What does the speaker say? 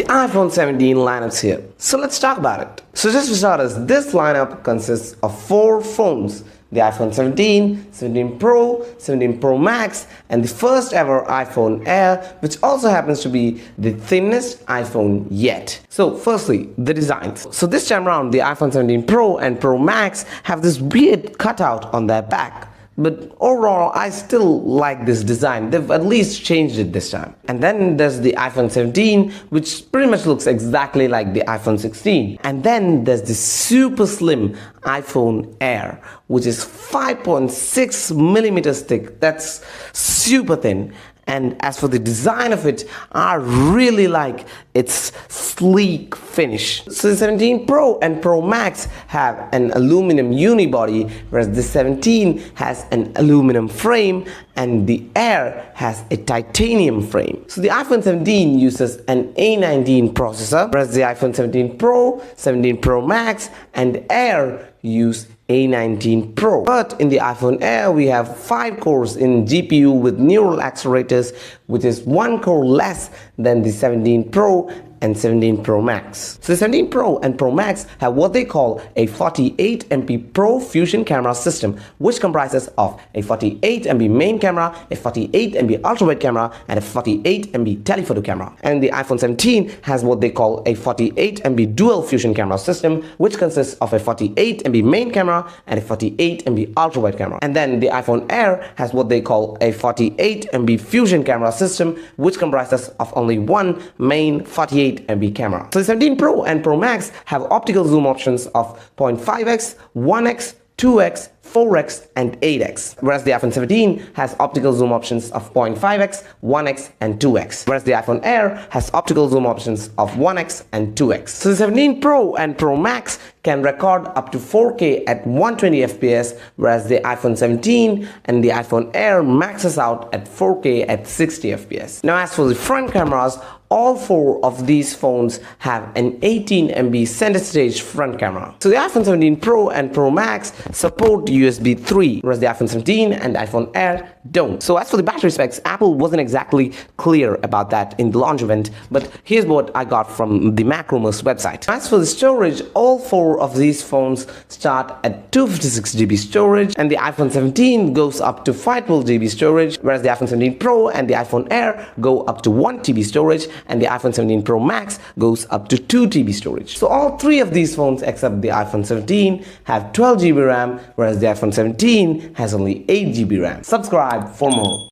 iPhone 17 lineups here. So let's talk about it. So just for starters, this lineup consists of 4 phones: the iPhone 17, 17 Pro, 17 Pro Max, and the first ever iPhone Air, which also happens to be the thinnest iPhone yet. So firstly, the designs. So this time around, the iPhone 17 Pro and Pro Max have this weird cutout on their back. But overall, I still like this design. They've at least changed it this time. And then there's the iPhone 17, which pretty much looks exactly like the iPhone 16. And then there's the super slim iPhone Air, which is 5.6 millimeters thick. That's super thin. And as for the design of it, I really like its sleek finish. So the 17 Pro and Pro Max have an aluminum unibody, whereas the 17 has an aluminum frame and the Air has a titanium frame. So the iPhone 17 uses an A19 processor, whereas the iPhone 17 Pro, 17 Pro Max and Air use A19 Pro. But in the iPhone Air, we have 5 cores in GPU with neural accelerators, which is 1 core less than the 17 Pro and 17 Pro Max. So the 17 Pro and Pro Max have what they call a 48MP Pro Fusion camera system, which comprises of a 48MP main camera, a 48MP ultrawide camera, and a 48MP telephoto camera. And the iPhone 17 has what they call a 48MP dual fusion camera system, which consists of a 48MP main camera and a 48MP ultrawide camera. And then the iPhone Air has what they call a 48MP fusion camera system, which comprises of only one main 48MP camera. So the 17 Pro and Pro Max have optical zoom options of 0.5x, 1x, 2x, 4x and 8x, whereas the iPhone 17 has optical zoom options of 0.5x, 1x and 2x, whereas the iPhone Air has optical zoom options of 1x and 2x. So the 17 Pro and Pro Max can record up to 4K at 120 fps, whereas the iPhone 17 and the iPhone Air maxes out at 4K at 60 fps. Now as for the front cameras, all 4 of these phones have an 18MP center stage front camera. So the iPhone 17 Pro and Pro Max support USB 3, whereas the iPhone 17 and iPhone Air don't. So as for the battery specs, Apple wasn't exactly clear about that in the launch event, but here's what I got from the Mac Rumors website. As for the storage, all 4 of these phones start at 256GB storage, and the iPhone 17 goes up to 512GB storage, whereas the iPhone 17 Pro and the iPhone Air go up to 1TB storage, and the iPhone 17 Pro Max goes up to 2TB storage. So all 3 of these phones except the iPhone 17 have 12GB RAM, whereas the iPhone 17 has only 8GB RAM. Subscribe for more.